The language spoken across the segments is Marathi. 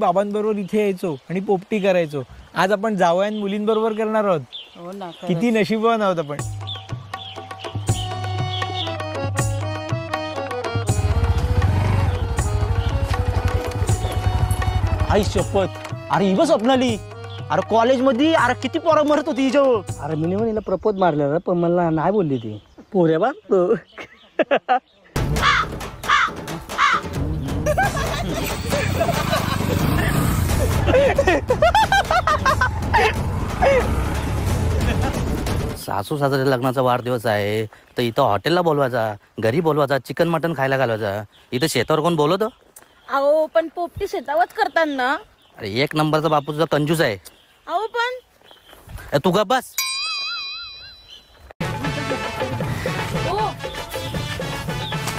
बाबांबरोबर इथे यायचो आणि पोपटी करायचो. आज आपण जावयान मुलींबरोबर करणार आहोत. हो ना, किती नशीबवान आहोत आपण. आई शपथ, अरे ही बस स्वप्नाली. अरे कॉलेज मध्ये अरे किती पोरं मरत होती हिच्यावर. अरे मी हिला प्रपोज मारलेला पण मला नाही बोलली ती. पोऱ्या बा तो सासू सासरे लग्नाचा वाढदिवस आहे तर इथं हॉटेलला बोलवायचा, घरी बोलवायचा, चिकन मटन खायला घालवायचा. इथं शेतावर कोण बोलवतं? अहो पण पोपटी शेतावच करतात ना. अरे एक नंबरचा बापू तुझा कंजूस आहे. अहो पण तू गप बस.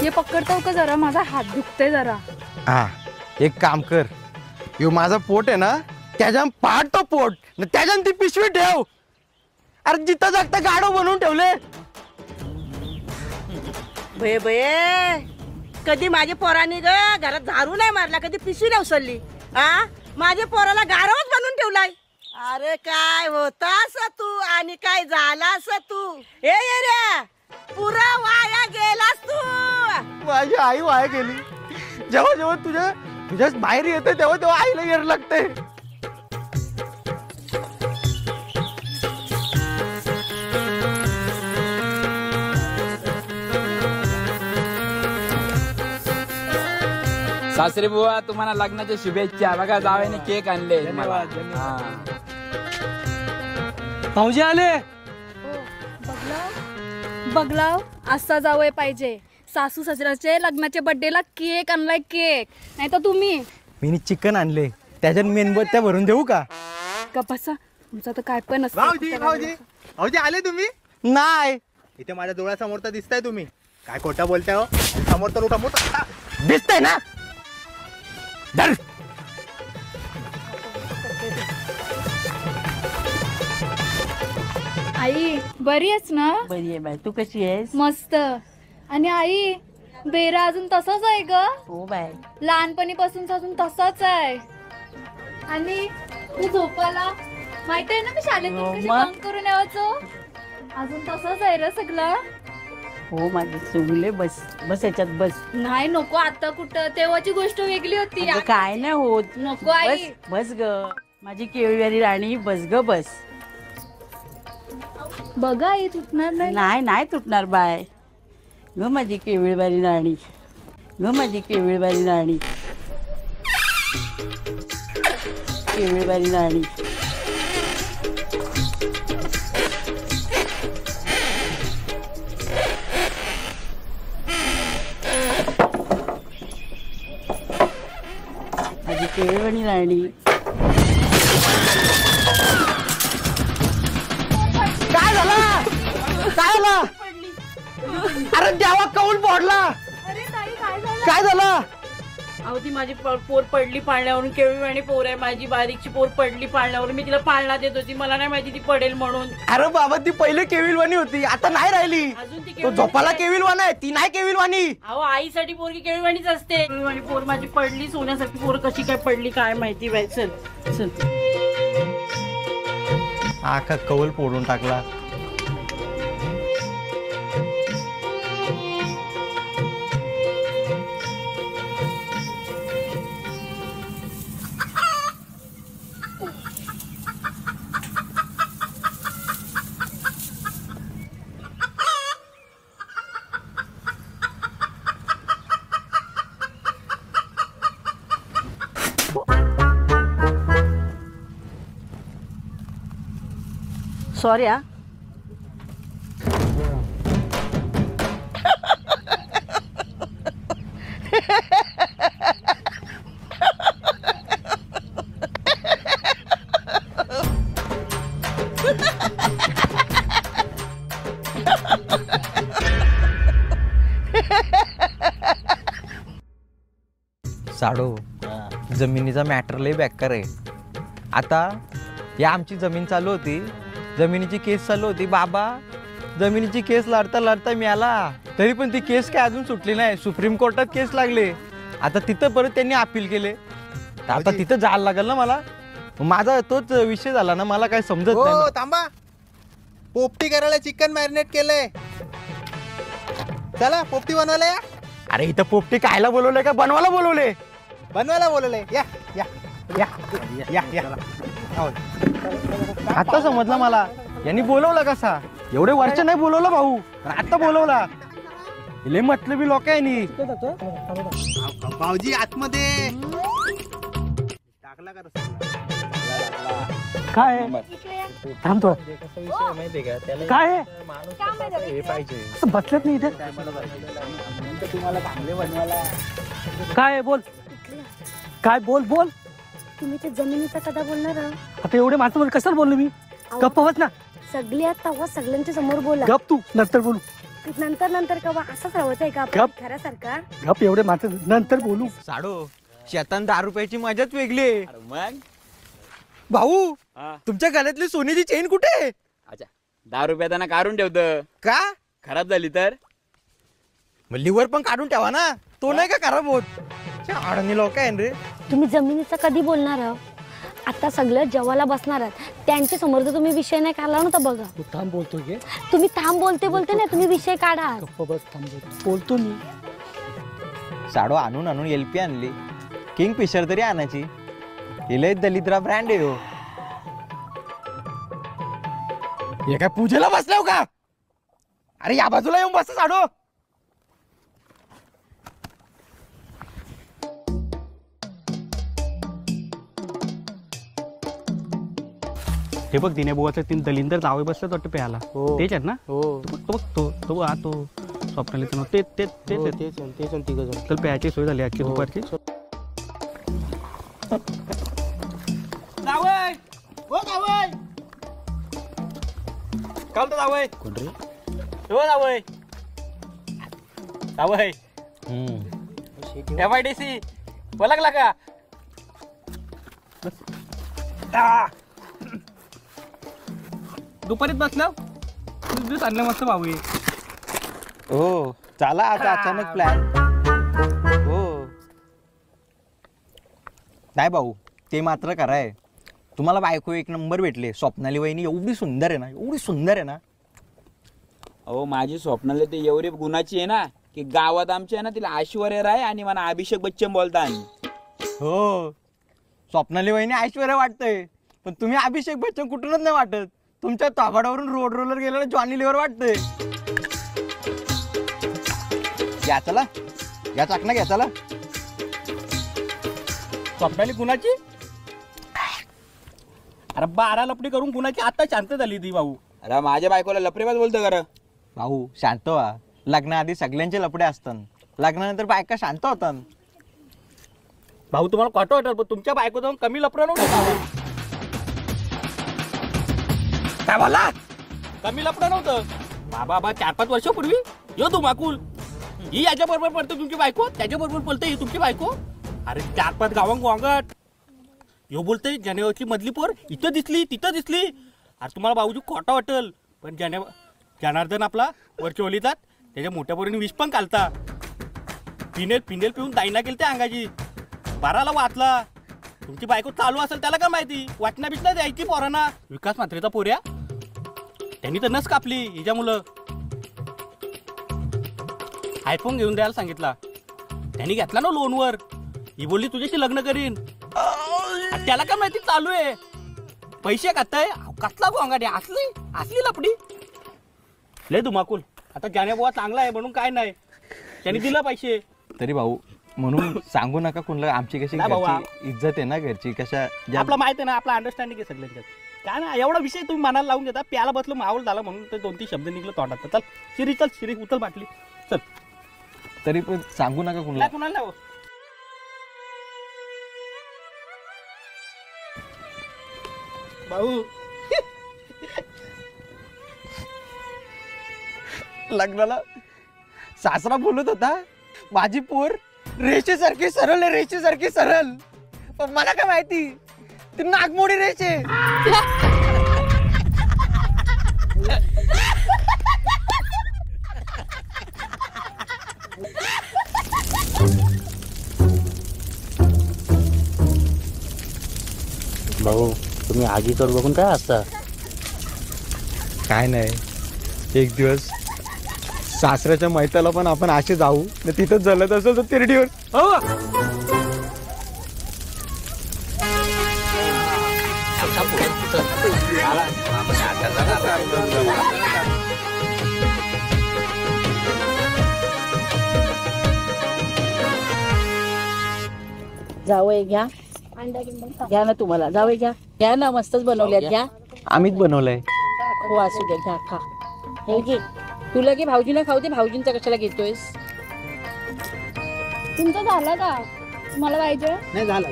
हे पकडतो का जरा, माझा हात दुखते जरा. हा एक काम कर, यो माझा पोट आहे ना त्याच्यान पाडतो पोट, त्याच्यान ती पिशवी ठेव. अरे जिथं जागता गाडो बनवून ठेवले. भये भये, कधी माझ्या पोराने ग घरात झाडू नाही मारला, कधी पिशवी नाही उचलली. हा माझ्या पोराला गारवच बनवून ठेवलाय. अरे काय होतास तू आणि काय झालास तू. ए रे पुरा वाया गेलास तू. माझी आई वाया गेली. जेव्हा जेव्हा तुझ्या बाहेर येते तेव्हा तेव्हा आईला येर लागते. सासरे बुवा तुम्हाला लग्नाच्या शुभेच्छा. बघा जावेने केक आणले. भाऊजी आले. बघलाव असा जावय पाहिजे. सासू सासऱ्याचे लग्नाच्या बर्थडेला केक आणलाय, केक नाही तर तुम्ही. मी चिकन आणले, त्याच्यात मेणबत्त्या भरून देऊ का? बसा, तुमचं तर काय पण असतं. भाऊजी आले तुम्ही? नाही, इथे माझ्या डोळ्यासमोर तर दिसताय तुम्ही. काय खोटा बोलताय हो? समोर तर उठा मोठा दिसतंय ना. धर. आई बरी आहेस ना? बरी आहे बाई, तू कशी आहेस? मस्त. आणि आई बेरा अजून तसाच आहे ग. हो बाय, लहानपणीपासून अजून तसाच आहे. आणि तू झोपायला माहित आहे ना, मी शाळेतून कशी मग? बंक करून यायचो. अजून तसंच आहे रे सगळं. हो माझे सोनले, बस बस याच्यात बस. नाही नको, आता कुठं, तेव्हाची गोष्ट वेगळी होती. अगं, काय नाही होत. नको आई. बस बस ग माझी केळीवाली राणी, बस ग बस. बघा आई तुटणार नाही. नाही नाही तुटणार बाय. ग माझी केळीवाली राणी, ग माझी केळीवाली राणी, केळीवाली राणी. माझी केळीवाली राणी. काय झालं? काय झालं? अरे देवा, कौल पडला. अरे ताई काय झालं? काय झालं? अहो ती माझी पोर पडली पाळण्यावरून. केळीवाणी पोर आहे माझी, बारीकची पोर पडली पाळण्यावरून. मी तिला पाळणा देत होती, मला नाही माहिती ती पडेल म्हणून. अरे बाबा, ती पहिले केविलवाणी होती, आता नाही राहिली. अजून ती तो झोपाला केविलवान आहे, ती नाही केविलवाणी. अहो आईसाठी पोरगी केळीवाणीच असते. केळीवाणी पोर माझी पडली, सोन्यासाठी पोर कशी काय पडली काय माहिती बाई. चल चल. आखा कौल फोडून टाकला. सॉरी हा. साडो, जमिनीचा मॅटर लय बेकार आहे. आता या आमची जमीन चालू होती, जमिनीची केस चालू होती. बाबा जमिनीची केस लढता लढता मिळाला, तरी पण ती केस काय अजून सुटली नाही. सुप्रीम कोर्टात केस लागले. आता तिथं परत त्यांनी अपील केले. तर आता तिथं जायला लागेल ना मला. माझा तोच विषय झाला ना, मला काय समजत नाही हो ना. थांबा, पोपटी करायला चिकन मॅरिनेट केलंय. चला पोपटी बनवायला या. अरे इथं पोपटी खायला बोलवले का बनवायला बोलवले? बनवायला बोलवलंय. या या या या या. हो. आता समजलं मला, यांनी बोलवलं कसा. एवढे वर्ष नाही बोलवलं भाऊ, पण आता बोलवला. लय मतलबी लोक आहे नी. भाऊजी आतमध्ये टाकला का रस्ता? काय थांबतो काय आहे? असं बसलेत नाही इथे. काय आहे? बोल काय बोल बोल. तुम्ही ते जमिनीचा कदा बोलणार आहात? आता एवढे माणसं कशाला बोललो मी? गप्प बस ना. सगळी आता तेव्हा सगळ्यांच्या समोर बोला. गप तू, नंतर बोलू. नंतर कवा असंच राहायचं आहे का आपण गप. खऱ्यासारखा? गप, एवढे माणसं नंतर बोलू. साडो, शेतान 10 रुपयाची मजाच वेगळी आहे. मग भाऊ, हा. तुमच्या गळ्यातली सोन्याची चेन कुठे आहे? अच्छा, 10 रुपया त्यांना काढून ठेवतं. का? खराब झाली तर मग लिव्हर पण काढून ठेवा ना, तो नाही का खराब होत. अडणी लोक आहे रे. तुम्ही जमिनीचा कधी बोलणार आहात? आता सगळं जेवायला बसणार आहात, त्यांच्या समोर जर तुम्ही विषय नाही काढला ना तर बघा. तू थांब बोलतो गे. तुम्ही थांब बोलते ना, तुम्ही विषय काढा. गप्प बस, थांब बोलतो मी. साडो आणून आणून एलपी आणली, किंग फिशर तरी आणायची. हिला दलिद्रा ब्रँड आहे हो. हे काय पूजेला बसलाव का? अरे या बाजूला येऊन बस साडो. हे बघ दिने बुवाचं 3 दलिंदर जावे बसतात वाटतं प्यायला. तेच आहेत ना? हो तो तो स्वप्नालीचं नाव तेच तर प्यायची सोय झाली आजची दुपारची. जावय हो जावय काल तर जावय कोण रे? हो जावय जावय FIDC ओळखला का? दुपारीत बसल्या दिवस आणलं मस्त भाऊ. हो चला आता अचानक प्लॅन. हो नाही भाऊ, ते मात्र कराय. तुम्हाला बायको एक नंबर भेटले. स्वप्नाली वहिनी एवढी सुंदर आहे ना, एवढी सुंदर आहे ना. अहो माझी स्वप्नाला ते एवढी गुणाची आहे ना की गावात आमच्या आहे ना तिला ऐश्वर्या राय आणि मला अभिषेक बच्चन बोलतात. हो स्वप्नाली वहिनी ऐश्वर्या वाटतंय, पण तुम्ही अभिषेक बच्चन कुठूनच नाही वाटत. तुमच्या ताबाडावरून रोड रोलर गेलेला जॉनी लिव्हर वाटतंय. घ्या चला, घ्या चाकणा घ्या चला. स्वप्नाली कुणाची? अरे 12 लपडी करून कुणाची आता शांत झाली ती भाऊ. अरे माझ्या बायकोला लपरेबाज बोलतो खरं. भाऊ शांत व्हा. लग्नाआधी सगळ्यांचे लपडे असतात, लग्नानंतर बायका शांत होतात. भाऊ तुम्हाला खोटं वाटत, पण तुमच्या बायको जाऊन कमी लपडं नव्हतं. काय बोला? कमी लपडं नव्हतं. बाबा 4-5 वर्षापूर्वी यो तू माकुल ही याच्या बरोबर पडते तुमची बायको, त्याच्या बरोबर पडते ही तुमची बायको. अरे 4-5 गावांग वांगट यो बोलते जानेवारीची मधली पोर इथं दिसली तिथं दिसली. अरे तुम्हाला भाऊजी खोटा वाटेल, पण जनार्दन आपला वरची ओलीतात त्याच्या मोठ्या पोरीने विष पण घालता. पिनेल पिऊन दाईना केली त्या अंगाची. 12ला वाचला. तुमची बायको चालू असेल त्याला काय माहिती, वाटणा बिटणा द्यायची पोरांना. विकास म्हात्रेचा पोऱ्या त्यांनी तर नस कापली हिच्या मुलं. आयफोन घेऊन द्यायला सांगितला, त्यांनी घेतला ना लोनवर. ही बोलली तुझ्याशी लग्न करीन. त्याला काय माहिती चालू आहे पैसे खाताय. कसला गोंगाडी असली लपडी लय धुमाकूल. आता जानेबुवा चांगला आहे म्हणून काय नाही, त्यांनी दिला पैसे तरी भाऊ म्हणून सांगू नका कोणाला. आमची कशी नाही भाऊ, घरची इज्जत आहे ना, घरची कशा आपला माहिती आहे ना, आपला अंडरस्टँडिंग आहे सगळ्यांच्यात. काय ना एवढा विषय तुम्ही मनाला लावून घेता. प्याला बसलो माहोल झाला म्हणून ते 2-3 शब्द निघलं तोंडात. चल शिरी उचल बाटली चल. तरी पण सांगू नका कोणाला. कुणाला नाही. भाऊ लग्नाला सासरा बोलत होता माझी पोर रेषेसारखी सरळ आहे, रेषेसारखी सरळ. पण मला काय माहिती ती नागमोडी रेषे. भाऊ तुम्ही आगीकडे बघून काय असता? काय नाही, एक दिवस सासऱ्याच्या मैताला पण आपण असे जाऊ न तिथं जलत असेल तर तिरडीवर जावई घ्या घ्या ना, तुम्हाला जावई घ्या ना, मस्तच बनवल्यात घ्या. आम्हीच बनवलंय. हो असू द्या, घ्या खा. हे घे, तुला घे, भाऊजीला खाऊ दे. भाऊजींचा कशाला घेतोयस? तुमचं झालं का? मला पाहिजे. नाही झालं.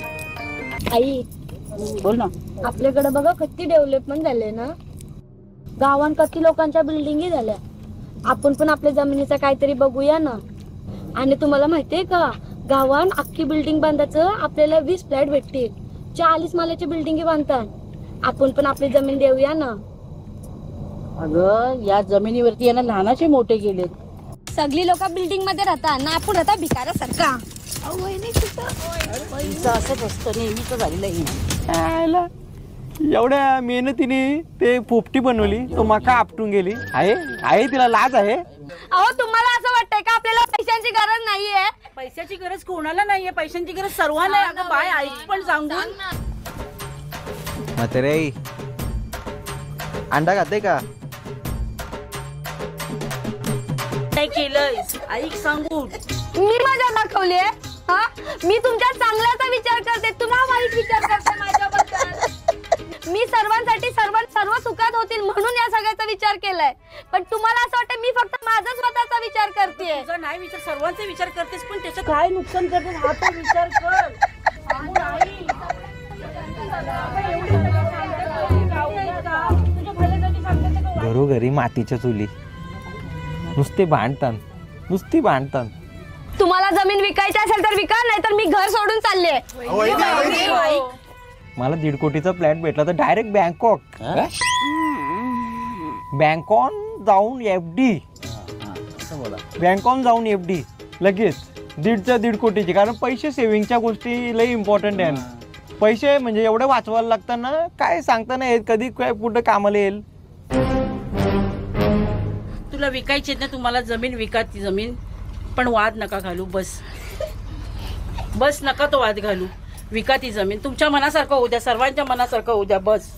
आई बोल ना. आपल्याकडे बघा किती डेव्हलपमेंट झाले ना, गावात किती लोकांच्या बिल्डिंगी झाल्या. आपण पण आपल्या जमिनीचं काहीतरी बघूया ना. आणि तुम्हाला माहितीये का, गावात अख्खी बिल्डिंग बांधायचं आपल्याला 20 फ्लॅट भेटतील. 40 माल्याची बिल्डिंगी बांधतात. आपण पण आपली जमीन देऊया ना. अगं या जमिनीवरती यांना लहानाचे मोठे गेलेत. सगळी लोक बिल्डिंग मध्ये राहतात ना, आपण राहता भिकाऱ्यासारखा. असंच असतं, नेहमीच झालेलं आहे. एवढ्या मेहनतीने ते पोपटी बनवली, तो मका आपटून गेली. आहे तिला लाज आहे. अहो तुम्हाला असं वाटतंय का आपल्याला पैशांची गरज नाहीये? पैशाची गरज कोणाला नाहीये, पैशांची गरज सर्वांना आहे. अगं बाय, ऐक पण सांगून. म्हातारे अंडा खाते का? काय केलंय ऐक सांगून. मी मजा दाखवली आहे. हा, मी तुमच्या चांगल्याचा विचार करते, तुम्हाला वाईट विचार करते माझ्याबद्दल. मी सर्वांसाठी सर्व सुखात होतील म्हणून या सगळ्याचा विचार केलाय. पण तुम्हाला असं वाटतं मी फक्त माझा स्वतःचा विचार करते. तुझा नाही विचार, सर्वांचा विचार करतेस, पण त्याचं काय नुकसान करतेस हा तर विचार कर. घरोघरी मातीच्या चुली, नुसती भांडतात. तुम्हाला जमीन विकायची असेल तर विका, नाही तर मी घर सोडून चालले. मला 1.5 कोटीचा फ्लॅट भेटला तर डायरेक्ट बँकॉन जाऊन एफडी लगेच 1.5 कोटीची. कारण पैसे सेव्हिंगच्या गोष्टी लई इम्पॉर्टंट आहे. पैसे म्हणजे एवढे वाचवायला लागतात ना, काय सांगता नाही कधी काय कुठं कामाला येईल. तुला विकायची ना, तुम्हाला जमीन विका ती जमीन, पण वाद नका घालू. बस नका तो वाद घालू. विका ती जमीन, तुमच्या मनासारखं होऊ द्या, सर्वांच्या मनासारखं होऊ द्या. बस.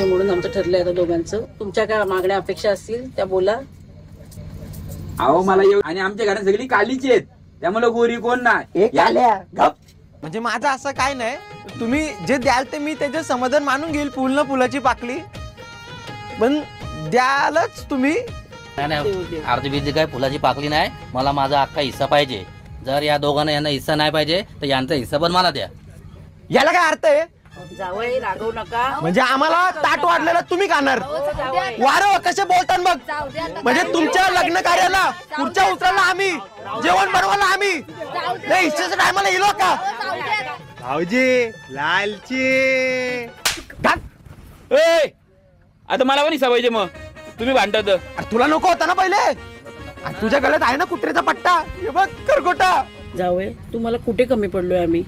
म्हणून आमचं ठरलंय आता दोघांचं. तुमच्या काय मागण्या अपेक्षा असतील त्या बोला. अहो मला आणि आमच्या घरात सगळी कालीची आहेत, त्यामुळे गोरी कोण नाही. म्हणजे माझं असं काय नाही, तुम्ही जे द्याल ते मी त्याचे समाधान मानून घेईल. फुलाची पाकली पण द्यालच तुम्ही. नाही अर्धी बीजी काय फुलाची पाकली नाही. मला माझा अख्खा हिस्सा पाहिजे. जर या दोघांना यांना हिस्सा नाही पाहिजे तर यांचा हिस्सा पण मला द्या. याला काय अर्थ आहे? जावई रागवू नका. म्हणजे आम्हाला ताट वाढलेला तुम्ही खाणार. वारं कसे बोलतात मग. म्हणजे तुमच्या लग्न कार्याला पुढच्या उतरायला आम्ही, जेवण बनवायला आम्ही, नाही हिस्सेच्या टायमाला येलो का? भाऊजी लालची आता मला पण हिस्सा पाहिजे. मग तुम्ही भांडत. तुला नको होता ना पहिले. तुझ्या गळ्यात आहे ना कुत्र्याचा पट्टा, हे बघ करगोटा. जावई तुम्हाला कुठे कमी पडलोय आम्ही?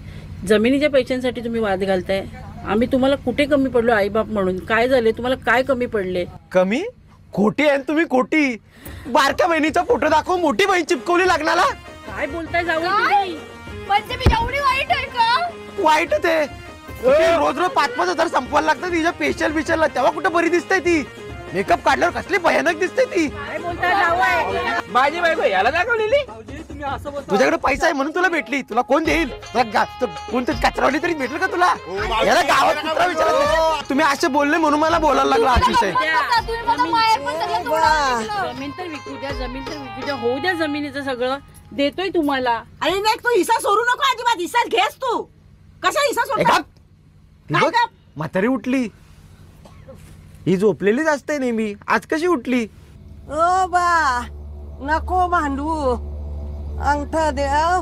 जमिनीच्या पैशांसाठी तुम्ही वाद घालताय. आम्ही तुम्हाला कुठे कमी पडलो आईबाप म्हणून? काय झाले तुम्हाला, काय कमी पडले? कमी खोटी आहे तुम्ही, खोटी. बारक्या बहिणीचा फोटो दाखवून मोठी बहीण चिपकवली लग्नाला. काय बोलताय जावई? म्हणजे मी एवढी वाईट आहे का? वाईट ते रोज 5-5 हजार संपवायला लागतं तिच्या पेशल तेव्हा कुठं बरी दिसते ती. मेकअप काढल्यावर कसली भयानक दिसते ती. काय बोलताय जावई? माझी बायको याला दाखवलेली. तुझ्याकडे पैसा आहे म्हणून तुला भेटली. तुला कोण देईल? कोणतं कचरावली तरी भेटलं का तुला? याला गावात कुत्रा विचारत. तुम्ही असे बोलले म्हणून मला बोलायला लागला अतिशय. जमीन तर विकू द्या, होऊ द्या जमिनीचं सगळं देतोय तुम्हाला. अरे नाही, तू हिस्सा सोडू नको अजिबात. हिस्सा घेस तू. कशा हिस्सा सोडता? म्हातारी उठली. ही झोपलेलीच असते नेहमी, आज कशी उठली? ओ बा नको भांडू. अंगठा द्या.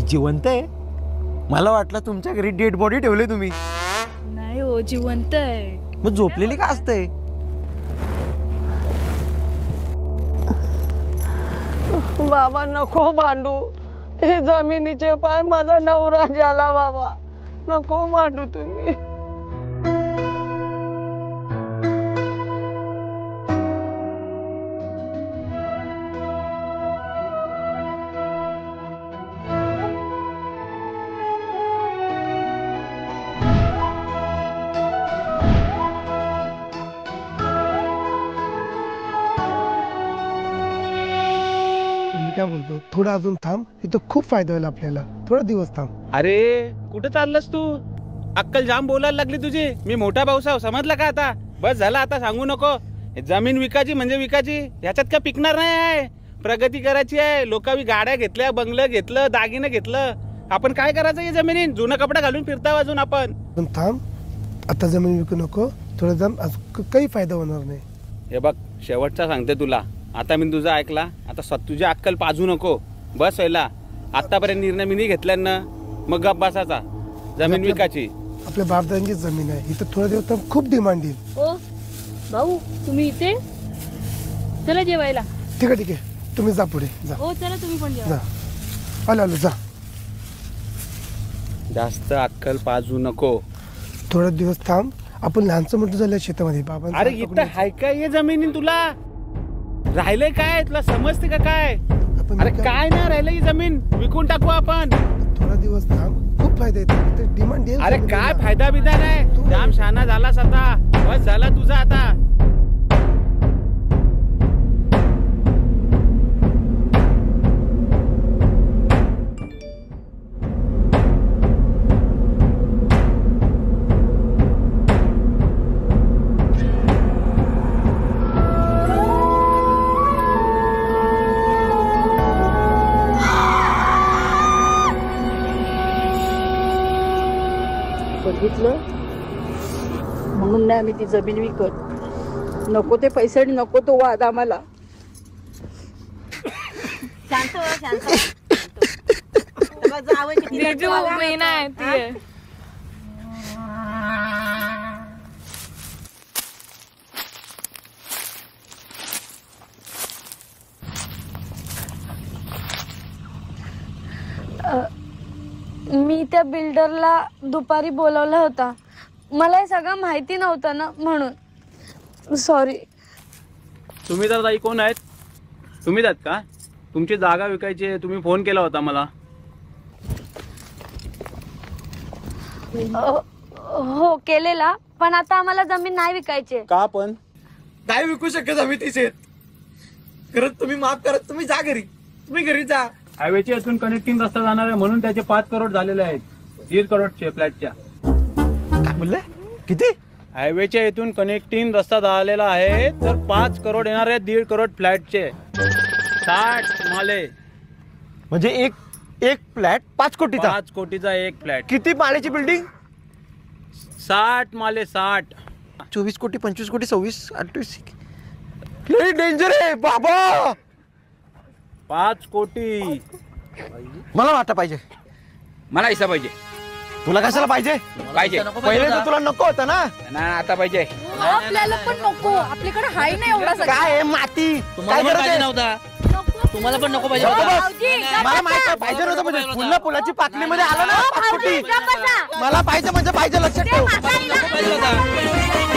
जिवंत आहे? मला वाटलं तुमच्या घरी डेड बॉडी ठेवले तुम्ही. नाही हो, जिवंत आहे. मग झोपलेली का असते? बाबा नको भांडू, हे जमिनीचे पाय माझा नवरा झाला बाबा, नको भांडू तुम्ही. काय बोलतो, थोडा अजून थांब, इथं खूप फायदा होईल आपल्याला. थोडा दिवस थांब. अरे कुठं चाललंस तू? अक्कल जाम बोलायला लागली तुझी. मी मोठा भाऊसाव, समजला का आता? बस झाला, आता सांगू नको. जमीन विकायची म्हणजे विकायची, ह्याच्यात काय पिकणार नाही आहे. प्रगती करायची आहे. लोकांनी गाड्या घेतल्या, बंगलं घेतलं, दागिनं घेतलं. आपण काय करायचं या जमिनीत? जुना कपडा घालून फिरता अजून आपण. पण थांब, आता जमीन विकू नको, थोडं जाम, काही फायदा होणार नाही. हे बघ, शेवटचा सांगते तुला. आता मी तुझा ऐकला, आता तुझी अक्कल पाजू नको. बस व्हायला. आतापर्यंत निर्णय मी नाही घेतला ना, मग गप बसाचा. जमीन विकायची. आपल्या बापदादांची जमीन आहे, इथं थोडा दिवस थांब, खूप डिमांड येईल. ओ भाऊ, तुम्ही इथे? चला जेवायला. ठीक आहे, ठीक आहे, तुम्ही जा पुढे जा. हो चला, तुम्ही पण जा. जेवा. आलो आलो, जा. जास्त अक्कल पाजू नको. थोडा दिवस थांब, आपण लहानचं मोठं झालं शेतामध्ये. बाबा अरे इथं हाय काय ये जमिनी तुला? राहिलंय काय? तुला समजते का काय? अरे काय नाही राहिलं ही जमीन, विकून टाकू आपण. थोडा दिवस थांब, खूप फायदा येतो, डिमांड येईल. अरे काय फायदा बिदा नाही. जाम शहाणा झालास आता. बस झाला तुझा आता. बघितलं, म्हणून नाही आम्ही ती जमीन विकत. नको ते पैसे आणि नको तो वाद आम्हाला. शांत हो, शांत हो. जावं किती जीजू, मी नाही ती आहे. मी त्या बिल्डरला दुपारी बोलवला होता. मला हे सगळं माहिती नव्हतं ना, म्हणून सॉरी. तुम्ही तर ताई कोण आहेत? तुम्हीच आहेत का? तुमची जागा विकायची आहे, तुम्ही फोन केला होता मला. हो केलेला, पण आता आम्हाला जमीन नाही विकायची. का पण? नाही विकू शकत आम्ही ती शेत. खरंच तुम्ही माफ करा, तुम्ही जा घरी, तुम्ही घरी जा. हायवेची अजून कनेक्टिंग रस्ता जाणार आहे, म्हणून त्याचे 5 करोड झालेले आहेत. 1.5 करोडचे फ्लॅटच्या. काय बोलले? किती? हायवेच्या इथून कनेक्टिंग रस्ता झालेला आहे, तर 5 करोड येणार आहेत 1.5 करोड फ्लॅटचे. 60 माले. म्हणजे एक फ्लॅट 5 कोटीचा. 5 कोटीचा एक फ्लॅट. किती माळ्याची बिल्डिंग? 60 माले, 60. 24 कोटी, 25 कोटी, 26, 28. लई डेंजर आहे बाबा. 5 कोटी. मला वाटा पाहिजे. मला हिस्सा पाहिजे. तुला कशाला पाहिजे? पाहिजे. पहिले तर तुला नको होतं ना. नाही आता पाहिजे. आपल्याला पण नको, आपल्याकडे हाय नाही एवढा सगळं. काय आहे माती? काय गरज आहे? तुम्हाला पण नको पाहिजे नको होता. बस. मला माहिती पाहिजे नव्हतं, म्हणजे पुन्हा पुलाची पाकळीमध्ये आलं ना 5 कोटी. मला पाहिजे म्हणजे पाहिजे, लक्षात ठेव. नको पाहिजे होता.